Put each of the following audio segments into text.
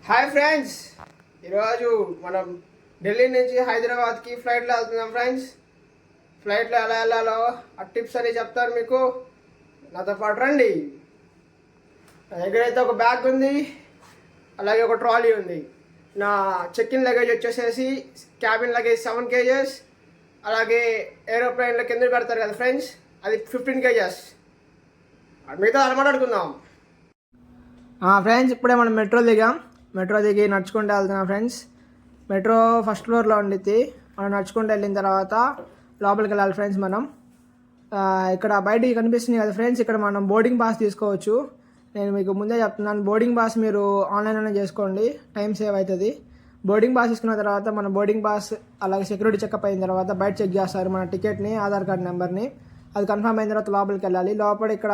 Hi friends, ఈరోజు మనం ఢిల్లీ నుంచి హైదరాబాద్కి ఫ్లైట్లో వెళ్తున్నాం ఫ్రెండ్స్. ఫ్లైట్లో ఎలా వెళ్ళాలో ఆ టిప్స్ అని చెప్తారు మీకు. నాతో పాటు రండి. నా దగ్గర అయితే ఒక బ్యాగ్ ఉంది, అలాగే ఒక ట్రాలీ ఉంది. నా చెక్ ఇన్ లగేజ్ వచ్చేసేసి క్యాబిన్ లగేజ్ 7 kgs, అలాగే ఏరోప్లేన్లో కింద పెడతారు కదా ఫ్రెండ్స్, అది 15 kgs. మిగతా అలా మాట్లాడుకుందాం. ఫ్రెండ్స్, ఇప్పుడే మనం మెట్రో దిగి నడుచుకుంటూ వెళ్తున్నాం ఫ్రెండ్స్. మెట్రో ఫస్ట్ ఫ్లోర్లో ఉండిద్ది. మనం నడుచుకుంటూ వెళ్ళిన తర్వాత లోపలికి వెళ్ళాలి ఫ్రెండ్స్. మనం ఇక్కడ బయటికి కనిపిస్తుంది కదా ఫ్రెండ్స్, ఇక్కడ మనం బోర్డింగ్ పాస్ తీసుకోవచ్చు. నేను మీకు ముందే చెప్తున్నాను, బోర్డింగ్ పాస్ మీరు ఆన్లైన్లోనే చేసుకోండి, టైం సేవ్ అవుతుంది. బోర్డింగ్ పాస్ తీసుకున్న తర్వాత మన బోర్డింగ్ పాస్ అలాగే సెక్యూరిటీ చెకప్ అయిన తర్వాత బయట చెక్ చేస్తారు మన టికెట్ని, ఆధార్ కార్డ్ నెంబర్ని. అది కన్ఫర్మ్ అయిన తర్వాత లోపలికి వెళ్ళాలి. లోపల ఇక్కడ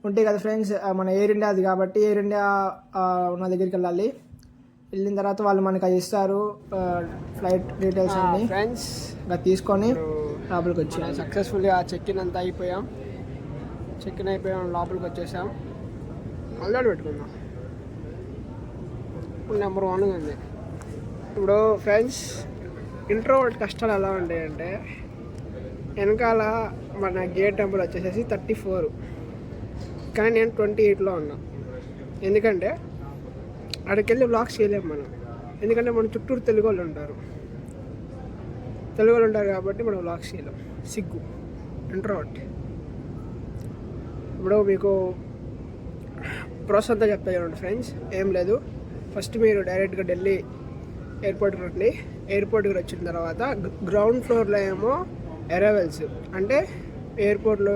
ఉంటాయి కదా ఫ్రెండ్స్, మన ఎయిర్ ఇండియా అది కాబట్టి ఎయిర్ ఇండియా ఉన్న దగ్గరికి వెళ్ళాలి. వెళ్ళిన తర్వాత వాళ్ళు మనకి అది ఇస్తారు, ఫ్లైట్ డీటెయిల్స్ అన్ని ఫ్రెండ్స్. ఇంకా తీసుకొని లోపలికి వచ్చాం. సక్సెస్ఫుల్గా చెక్ ఇన్ అంతా అయిపోయాం. లోపలికి వచ్చేసాం. అల్లాడు పెట్టుకుందాం. నెంబర్ 1 ఉంది. ఇప్పుడు ఫ్రెండ్స్, ఇంట్రోవర్ట్ కష్టాలు ఎలా ఉంటాయంటే, వెనకాల మన గేట్ నెంబర్ వచ్చేసేసి 34, కానీ నేను 28లో ఉన్నా. ఎందుకంటే అక్కడికి వెళ్ళి బ్లాగ్స్ చేయలేము మనం, ఎందుకంటే మన చుట్టూరు తెలుగు వాళ్ళు ఉంటారు కాబట్టి మనం బ్లాగ్స్ చేయలేం. సిగ్గు, ఇంట్రోవర్ట్. ఇప్పుడు మీకు ప్రాసెస్ అంతా చెప్తా చూడండి ఫ్రెండ్స్. ఏం లేదు, ఫస్ట్ మీరు డైరెక్ట్గా ఢిల్లీ ఎయిర్పోర్ట్కి రండి. ఎయిర్పోర్ట్కి వచ్చిన తర్వాత గ్రౌండ్ ఫ్లోర్లో ఏమో అరైవల్స్, అంటే ఎయిర్పోర్ట్లో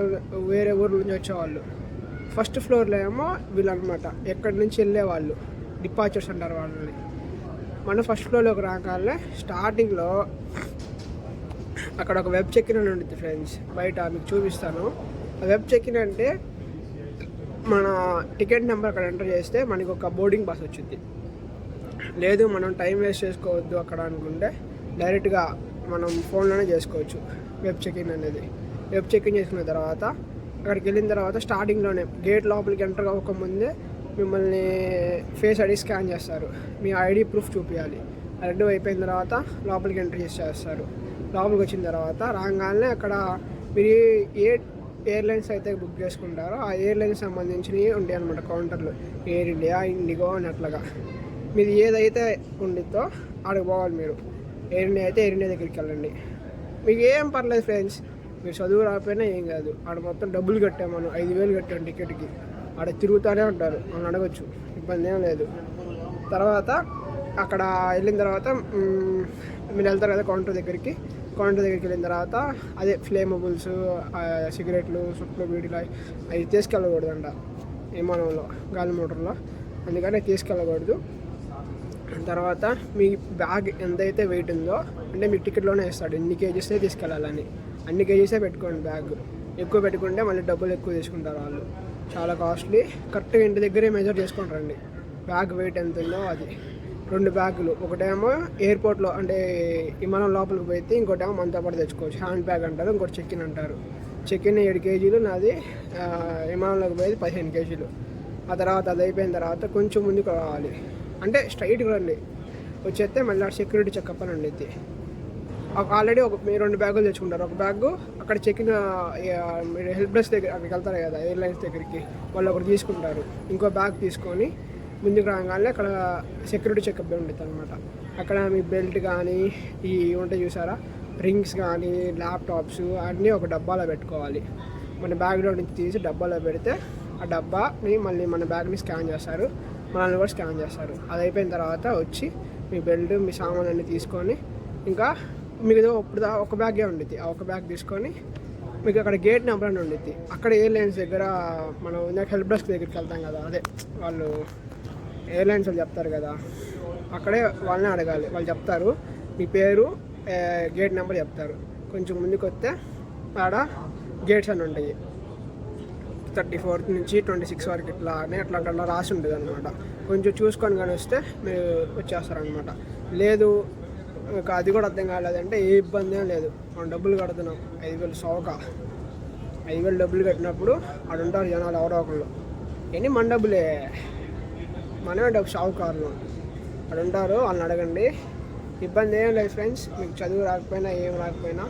వేరే ఊర్ల నుంచి వచ్చేవాళ్ళు. ఫస్ట్ ఫ్లోర్లో ఏమో వీళ్ళు అనమాట, ఎక్కడి నుంచి వెళ్ళేవాళ్ళు, డిపార్చర్స్ అంటారు వాళ్ళని. మనం ఫస్ట్ ఫ్లోర్లోకి రాగానే స్టార్టింగ్లో అక్కడ ఒక వెబ్ చెక్ ఇన్ అని ఉంటుంది ఫ్రెండ్స్. బయట మీకు చూపిస్తాను. ఆ వెబ్ చెక్ ఇన్ అంటే మన టికెట్ నెంబర్ అక్కడ ఎంటర్ చేస్తే మనకి ఒక బోర్డింగ్ పాస్ వచ్చింది. లేదు మనం టైం వేస్ట్ చేసుకోవద్దు అక్కడ అనుకుంటే డైరెక్ట్గా మనం ఫోన్లోనే చేసుకోవచ్చు వెబ్ చెక్ ఇన్ అనేది. వెబ్ చెక్ ఇన్ చేసుకున్న తర్వాత అక్కడికి వెళ్ళిన తర్వాత స్టార్టింగ్లోనే గేట్ లోపలికి ఎంటర్ అవ్వకముందే మిమ్మల్ని ఫేస్ ఐడి స్కాన్ చేస్తారు. మీ ఐడి ప్రూఫ్ చూపించాలి. రెండు అయిపోయిన తర్వాత లోపలికి ఎంటర్ చేసేస్తారు. లోపలికి వచ్చిన తర్వాత రాగానే అక్కడ మీరు ఏ ఎయిర్లైన్స్ అయితే బుక్ చేసుకుంటారో ఆ ఎయిర్లైన్స్ సంబంధించినవి ఉంటాయి అనమాట కౌంటర్లు. ఎయిర్ ఇండియా, ఇండిగో అని అట్లాగా మీది ఏదైతే ఉండిద్దో ఆడికి పోవాలి మీరు. ఎయిర్ ఇండియా అయితే ఎయిర్ ఇండియా దగ్గరికి వెళ్ళండి. మీకు ఏం పర్లేదు ఫ్రెండ్స్, మీరు చదువు రాకపోయినా ఏం కాదు. ఆడ మొత్తం డబ్బులు కట్టాము, మనం 5,000 కట్టాము టికెట్కి. ఆడ తిరుగుతూనే ఉంటారు, మనం అడగచ్చు, ఇబ్బంది ఏం లేదు. తర్వాత అక్కడ వెళ్ళిన తర్వాత మీరు వెళ్తారు కదా కౌంటర్ దగ్గరికి వెళ్ళిన తర్వాత అదే ఫ్లేమబుల్స్, సిగరెట్లు, సుట్లు, బీడీలు అవి తీసుకెళ్ళకూడదంట విమానంలో, గాలి మోటార్లో. అందుకని తీసుకెళ్ళకూడదు. తర్వాత మీ బ్యాగ్ ఎంతైతే వెయిట్ ఉందో, అంటే మీ టికెట్లోనే ఇస్తాడు ఎన్ని కేజీసే తీసుకెళ్ళాలని. అన్ని కేజీసే పెట్టుకోండి. బ్యాగ్ ఎక్కువ పెట్టుకుంటే మళ్ళీ డబ్బులు ఎక్కువ తీసుకుంటారు వాళ్ళు, చాలా కాస్ట్లీ. కరెక్ట్గా ఇంటి దగ్గరే మెజర్ చేసుకొని రండి బ్యాగ్ వెయిట్ ఎంత ఉందో. అది 2 బ్యాగులు, ఒకటేమో ఎయిర్పోర్ట్లో అంటే విమానం లోపలికి పోతే, ఇంకోటేమో మనతో పాటు తెచ్చుకోవచ్చు. హ్యాండ్ బ్యాగ్ అంటారు, ఇంకోటి చెక్ ఇన్ అంటారు. చెక్ ఇన్ 7 kgs, నాది విమానంలోకి పోయేది 15 kgs. ఆ తర్వాత అది అయిపోయిన తర్వాత కొంచెం ముందుకు రావాలి, అంటే స్ట్రైట్గా రండి. వచ్చేస్తే మళ్ళీ సెక్యూరిటీ చెకప్ అని ఉండిద్ది. ఆల్రెడీ మీరు 2 బ్యాగులు తెచ్చుకుంటారు. ఒక బ్యాగు అక్కడ చెక్ ఇన్ మీరు హెల్ప్ డెస్క్ దగ్గర అక్కడికి వెళ్తారు కదా ఎయిర్లైన్స్ దగ్గరికి, వాళ్ళు ఒకటి తీసుకుంటారు. ఇంకో బ్యాగ్ తీసుకొని ముందుకు రాగానే అక్కడ సెక్యూరిటీ చెకప్ ఉంటుంది అనమాట. అక్కడ మీ బెల్ట్ కానీ ఈ ఉంటాయి చూసారా, రింగ్స్ కానీ ల్యాప్టాప్స్ అన్నీ ఒక డబ్బాలో పెట్టుకోవాలి. మన బ్యాగ్లో నుంచి తీసి డబ్బాలో పెడితే ఆ డబ్బాని మళ్ళీ మన బ్యాగ్ని స్కాన్ చేస్తారు, మనల్ని కూడా స్కాన్ చేస్తారు. అది అయిపోయిన తర్వాత వచ్చి మీ బెల్ట్, మీ సామాన్ అన్నీ తీసుకొని, ఇంకా మీకు ఒక బ్యాగే ఉండిద్ది, ఆ ఒక బ్యాగ్ తీసుకొని మీకు అక్కడ గేట్ నెంబర్ అని ఉండిద్ది. అక్కడ ఎయిర్లైన్స్ దగ్గర మనం హెల్ప్ డెస్క్ దగ్గరికి వెళ్తాం కదా, అదే వాళ్ళు ఎయిర్లైన్స్ వాళ్ళు చెప్తారు కదా, అక్కడే వాళ్ళని అడగాలి. వాళ్ళు చెప్తారు మీ పేరు, గేట్ నెంబర్ చెప్తారు. కొంచెం ముందుకు వస్తే ఆడ గేట్స్ అని ఉంటాయి, 34 నుంచి 26 వరకు అట్లా రాసి ఉంటుంది అనమాట. కొంచెం చూసుకొని కానీ వస్తే మీరు వచ్చేస్తారనమాట. లేదు అది కూడా అర్థం కాలేదంటే ఏ ఇబ్బంది ఏం లేదు, మనం డబ్బులు కడుతున్నాం 5,000 సౌక. 5,000 డబ్బులు కట్టినప్పుడు ఆడ ఉంటారు జనాలు ఎవరో ఒకళ్ళు. ఎన్ని మన డబ్బులే, మనమే డబ్బు షావుకారులు. అక్కడ ఉంటారు, వాళ్ళని అడగండి. ఇబ్బంది ఏం లేదు ఫ్రెండ్స్, మీకు చదువు రాకపోయినా ఏం రాకపోయినా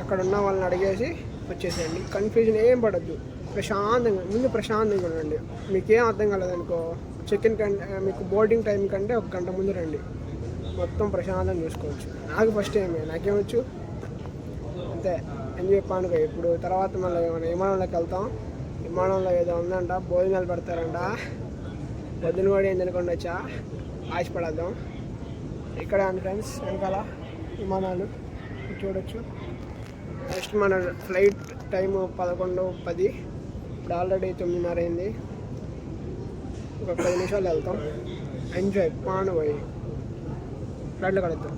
అక్కడ ఉన్న వాళ్ళని అడిగేసి వచ్చేసేయండి. కన్ఫ్యూజన్ ఏం పడద్దు, ప్రశాంతంగా ఉండండి. మీకేం అర్థం కాలేదనుకో చెక్-ఇన్ మీకు బోర్డింగ్ టైం కంటే 1 గంట ముందు రండి, మొత్తం ప్రశాంతంగా చూసుకోవచ్చు. నాకు ఫస్ట్ టైమే, నాకేమొచ్చు అంతే. అని చెప్పాను ఇప్పుడు. తర్వాత మళ్ళీ విమానంలోకి వెళ్తాం. విమానంలో ఏదో ఉందంట, భోజనాలు పెడతారంట. పొద్దున కూడా ఏం తినకుండా వచ్చా, ఆశపడద్దాం. ఇక్కడ ఫ్రెండ్స్ వెనకాల విమానాలు చూడొచ్చు. నెక్స్ట్ మన ఫ్లైట్ టైం 11:10. ఇప్పుడు ఆల్రెడీ 9:30 అయింది. ఒక 10 నిమిషాలు వెళ్తాం. ఎంజాయ్ పాను పోయి ఫ్లైట్లో కలుద్దాం.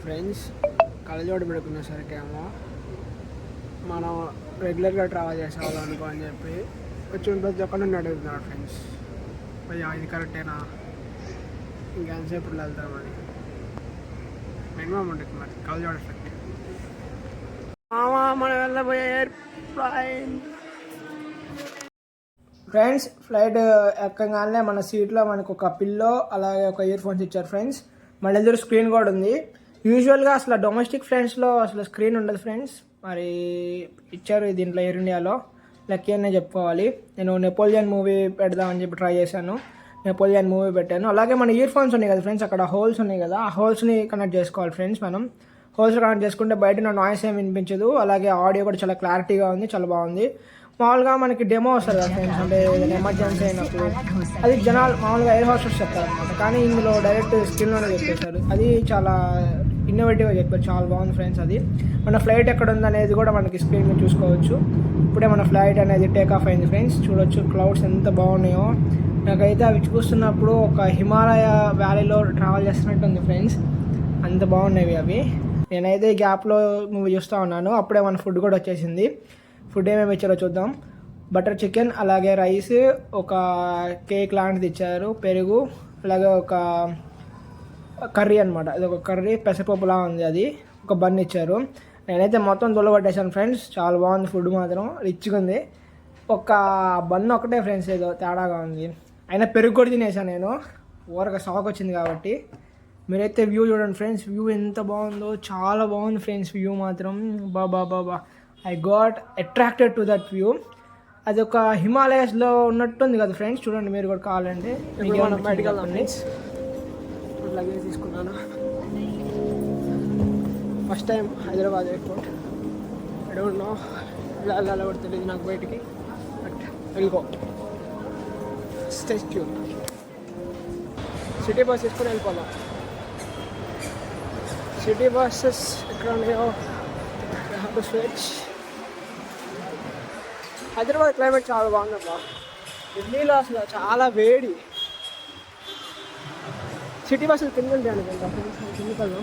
ఫ్రెండ్స్ కళ్ళజోడు పెడుకున్న సరికేమో మనం రెగ్యులర్గా ట్రావెల్ చేసేవాళ్ళనుకో అని చెప్పి వచ్చిన ప్రతి ఒక్కరు నన్ను అడుగుతున్నారు ఫ్రెండ్స్, భయ్యా ఇది కరెక్టేనా, ఇంకెంతసేపు వెళ్తామని. మినిమం ఉండదు మరి కళ్ళజోడు ఎఫెక్ట్. మనం వెళ్ళబోయే ఎయిర్ప్లైన్. ఫ్రెండ్స్ ఫ్లైట్ ఎక్కగానే మన సీట్లో మనకు ఒక పిల్లో అలాగే ఒక ఇయర్ ఫోన్స్ ఇచ్చారు ఫ్రెండ్స్. మన ఎదురు స్క్రీన్ కూడా ఉంది. యూజువల్గా అసలు డొమెస్టిక్ ఫ్లైట్స్లో అసలు స్క్రీన్ ఉండదు ఫ్రెండ్స్, మరి ఇచ్చారు దీంట్లో ఎయిర్ ఇండియాలో. లక్కీ అనే చెప్పుకోవాలి. నేను నెపోలియన్ మూవీ పెడదామని చెప్పి ట్రై చేశాను, నెపోలియన్ మూవీ పెట్టాను. అలాగే మన ఇయర్ ఫోన్స్ ఉన్నాయి కదా ఫ్రెండ్స్, అక్కడ హోల్స్ ఉన్నాయి కదా, ఆ హోల్స్ని కనెక్ట్ చేసుకోవాలి ఫ్రెండ్స్. మనం హోల్స్ కనెక్ట్ చేసుకుంటే బయట నాయిస్ ఏమి వినిపించదు, అలాగే ఆడియో కూడా చాలా క్లారిటీగా ఉంది, చాలా బాగుంది. మామూలుగా మనకి డెమో వస్తుంది కదా ఫ్రెండ్స్, అంటే ఏదైనా ఎమర్జెన్సీ అయినప్పుడు అది జనాలు మామూలుగా ఎయిర్ హోస్టెస్ చెప్తారనమాట, కానీ ఇందులో డైరెక్ట్ స్క్రీన్లోనే చెప్పేశారు. అది చాలా ఇన్నోవేటివ్గా చెప్పారు, చాలా బాగుంది ఫ్రెండ్స్. అది మన ఫ్లైట్ ఎక్కడ ఉందనేది కూడా మనకి స్క్రీన్లో చూసుకోవచ్చు. ఇప్పుడే మన ఫ్లైట్ అనేది టేక్ ఆఫ్ అయింది ఫ్రెండ్స్. చూడొచ్చు క్లౌడ్స్ ఎంత బాగున్నాయో. నాకైతే అవి చూస్తున్నప్పుడు ఒక హిమాలయ వ్యాలీలో ట్రావెల్ చేస్తున్నట్టు ఉంది ఫ్రెండ్స్, అంత బాగున్నాయి అవి. నేనైతే ఈ గ్యాప్లో మూవీ చూస్తూ ఉన్నాను. అప్పుడే మన ఫుడ్ కూడా వచ్చేసింది. ఫుడ్ ఏమేమి ఇచ్చారో చూద్దాం. బటర్ చికెన్, అలాగే రైస్, ఒక కేక్ లాంటిది ఇచ్చారు, పెరుగు, అలాగే ఒక కర్రీ అనమాట. ఇది ఒక కర్రీ పెసరపప్పులా ఉంది, అది ఒక బన్ ఇచ్చారు. నేనైతే మొత్తం దొల్లగొట్టేశాను ఫ్రెండ్స్, చాలా బాగుంది ఫుడ్ మాత్రం, రిచ్గా ఉంది. ఒక బన్ ఒకటే ఫ్రెండ్స్ ఏదో తేడాగా ఉంది. అయినా పెరుగు కూడా తినేసాను నేను, ఊరక షాక్ వచ్చింది కాబట్టి. మీరైతే వ్యూ చూడండి ఫ్రెండ్స్, వ్యూ ఎంత బాగుందో, చాలా బాగుంది ఫ్రెండ్స్ వ్యూ మాత్రం. బాబా I got attracted to that view. అది ఒక హిమాలయస్లో ఉన్నట్టుంది కదా ఫ్రెండ్స్, చూడండి మీరు కూడా కావాలంటే. బయటకు వెళ్దాం ఫ్రెండ్స్. లగేజ్ తీసుకున్నాను, first time Hyderabad airport. I don't know ఎలా కూడా తెలియదు నాకు బయటికి, బట్ వెళ్ళిపో. Stay tune. సిటీ బస్ తీసుకుని వెళ్ళిపోదాం. సిటీ బస్సెస్ ఎక్కడ ఉన్నాయో స్విచ్. హైదరాబాద్ క్లైమేట్ చాలా బాగుందమ్మా. ఢిల్లీలో అసలు చాలా వేడి. సిటీ బస్సులు కింద ఉంటాయి అనుకుంటా ఫ్రెండ్స్, కిందకల్లో